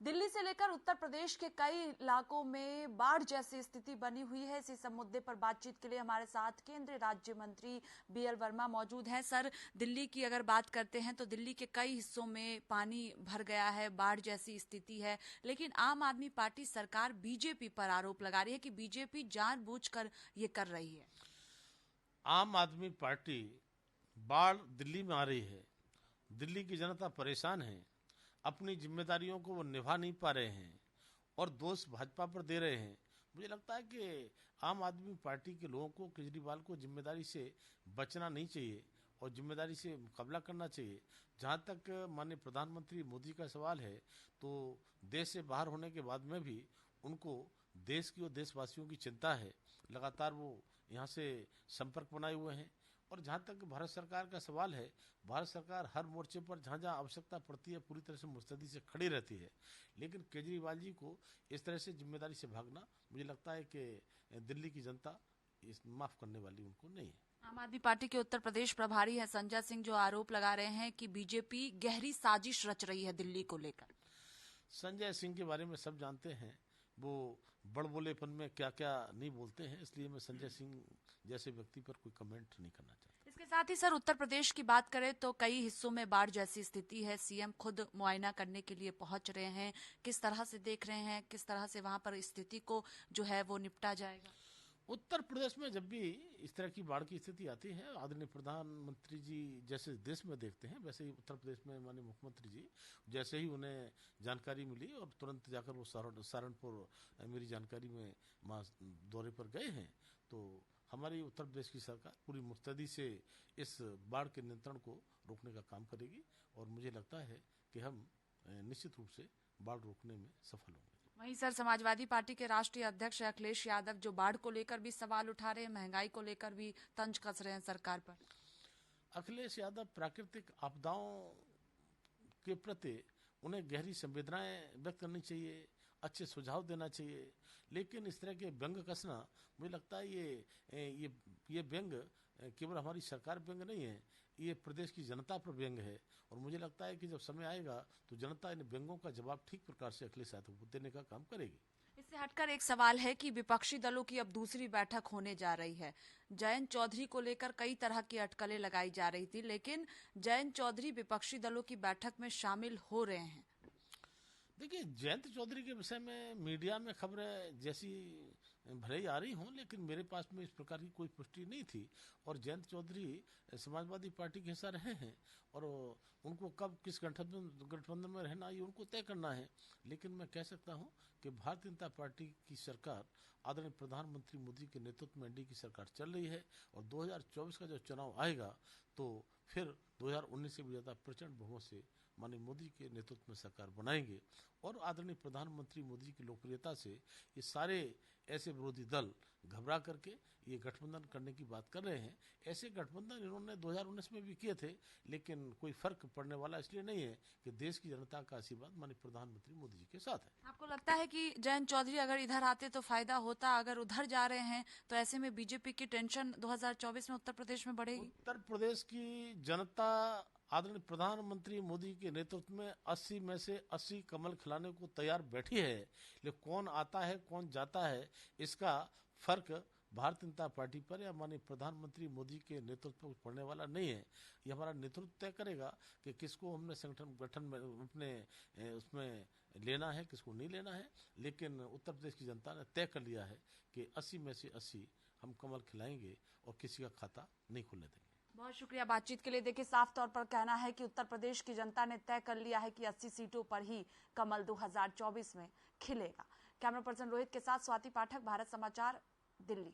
दिल्ली से लेकर उत्तर प्रदेश के कई इलाकों में बाढ़ जैसी स्थिति बनी हुई है। इसी सब मुद्दे पर बातचीत के लिए हमारे साथ केंद्रीय राज्य मंत्री बीएल वर्मा मौजूद हैं। सर, दिल्ली की अगर बात करते हैं तो दिल्ली के कई हिस्सों में पानी भर गया है, बाढ़ जैसी स्थिति है, लेकिन आम आदमी पार्टी सरकार बीजेपी पर आरोप लगा रही है कि बीजेपी जानबूझकर ये कर रही है। आम आदमी पार्टी बाढ़ दिल्ली में आ रही है, दिल्ली की जनता परेशान है, अपनी जिम्मेदारियों को वो निभा नहीं पा रहे हैं और दोष भाजपा पर दे रहे हैं। मुझे लगता है कि आम आदमी पार्टी के लोगों को केजरीवाल को जिम्मेदारी से बचना नहीं चाहिए और जिम्मेदारी से मुकाबला करना चाहिए। जहाँ तक माननीय प्रधानमंत्री मोदी का सवाल है, तो देश से बाहर होने के बाद में भी उनको देश की और देशवासियों की चिंता है। लगातार वो यहाँ से संपर्क बनाए हुए हैं। और जहाँ तक भारत सरकार का सवाल है, भारत सरकार हर मोर्चे पर जहाँ जहाँ आवश्यकता पड़ती है पूरी तरह से मुस्तैदी से खड़ी रहती है। लेकिन केजरीवाल जी को इस तरह से जिम्मेदारी से भागना, मुझे लगता है कि दिल्ली की जनता इस माफ करने वाली उनको नहीं है। आम आदमी पार्टी के उत्तर प्रदेश प्रभारी है संजय सिंह, जो आरोप लगा रहे हैं कि बीजेपी गहरी साजिश रच रही है दिल्ली को लेकर। संजय सिंह के बारे में सब जानते हैं, वो बड़बोलेपन में क्या क्या नहीं बोलते हैं, इसलिए मैं संजय सिंह जैसे व्यक्ति पर कोई कमेंट नहीं करना चाहता। इसके साथ ही सर, उत्तर प्रदेश की बात करें तो कई हिस्सों में बाढ़ जैसी स्थिति है। सीएम खुद मुआयना करने के लिए पहुंच रहे हैं। किस तरह से देख रहे हैं, किस तरह से वहां पर स्थिति को जो है वो निपटा जाएगा? उत्तर प्रदेश में जब भी इस तरह की बाढ़ की स्थिति आती है, आदरणीय प्रधानमंत्री जी जैसे देश में देखते हैं, वैसे ही उत्तर प्रदेश में माननीय मुख्यमंत्री जी जैसे ही उन्हें जानकारी मिली और तुरंत जाकर वो सहारनपुर मेरी जानकारी में दौरे पर गए हैं। तो हमारी उत्तर प्रदेश की सरकार पूरी मुस्तैदी से इस बाढ़ के नियंत्रण को रोकने का काम करेगी और मुझे लगता है कि हम निश्चित रूप से बाढ़ रोकने में सफल होंगे। वहीं सर, समाजवादी पार्टी के राष्ट्रीय अध्यक्ष अखिलेश यादव जो बाढ़ को लेकर भी सवाल उठा रहे हैं, महंगाई को लेकर भी तंज कस रहे हैं सरकार पर। अखिलेश यादव प्राकृतिक आपदाओं के प्रति उन्हें गहरी संवेदनाएं व्यक्त करनी चाहिए, अच्छे सुझाव देना चाहिए, लेकिन इस तरह के व्यंग कसना, मुझे लगता है ये व्यंग केवल हमारी सरकार व्यंग नहीं है, ये प्रदेश की जनता पर व्यंग है। और मुझे लगता है कि जब समय आएगा तो जनता इन व्यंगों का जवाब ठीक प्रकार से अखिलेश यादव को देने का काम करेगी। इससे हटकर एक सवाल है कि विपक्षी दलों की अब दूसरी बैठक होने जा रही है। जयंत चौधरी को लेकर कई तरह की अटकलें लगाई जा रही थी, लेकिन जयंत चौधरी विपक्षी दलों की बैठक में शामिल हो रहे हैं। देखिए, जयंत चौधरी के विषय में मीडिया में खबरें जैसी भले ही आ रही हों, लेकिन मेरे पास में इस प्रकार की कोई पुष्टि नहीं थी। और जयंत चौधरी समाजवादी पार्टी के हिस्सा रहे हैं और उनको कब किस गठबंधन में रहना ये उनको तय करना है। लेकिन मैं कह सकता हूं कि भारतीय जनता पार्टी की सरकार आदरणीय प्रधानमंत्री मोदी के नेतृत्व में एनडीए की सरकार चल रही है और 2024 का जो चुनाव आएगा तो फिर 2019 से भी ज्यादा प्रचंड बहुमत से माननीय मोदी के नेतृत्व में सरकार बनाएंगे। और आदरणीय प्रधानमंत्री मोदी की लोकप्रियता से ये सारे ऐसे विरोधी दल घबरा करके ये गठबंधन करने की बात कर रहे हैं। ऐसे गठबंधन इन्होंने 2019 में भी किए थे, लेकिन कोई फर्क पड़ने वाला इसलिए नहीं है कि देश की जनता का आशीर्वाद माननीय प्रधानमंत्री मोदी जी के साथ है। आपको लगता है कि जयंत चौधरी अगर इधर आते तो फायदा होता, अगर उधर जा रहे हैं तो ऐसे में बीजेपी की टेंशन 2024 में उत्तर प्रदेश में बढ़ेगी? उत्तर प्रदेश की जनता आदरणीय प्रधानमंत्री मोदी के नेतृत्व में 80 में से 80 कमल खिलाने को तैयार बैठी है। लेकिन कौन आता है कौन जाता है इसका फर्क भारतीय जनता पार्टी पर या माननीय प्रधानमंत्री मोदी के नेतृत्व पर पड़ने वाला नहीं है। ये हमारा नेतृत्व तय करेगा कि किसको हमने संगठन गठन में अपने उसमें लेना है, किसको नहीं लेना है। लेकिन उत्तर प्रदेश की जनता ने तय कर लिया है कि 80 में से 80 हम कमल खिलाएंगे और किसी का खाता नहीं खुलने देंगे। बहुत शुक्रिया बातचीत के लिए। देखिए, साफ तौर पर कहना है कि उत्तर प्रदेश की जनता ने तय कर लिया है कि 80 सीटों पर ही कमल 2024 में खिलेगा। कैमरा पर्सन रोहित के साथ स्वाति पाठक, भारत समाचार, दिल्ली।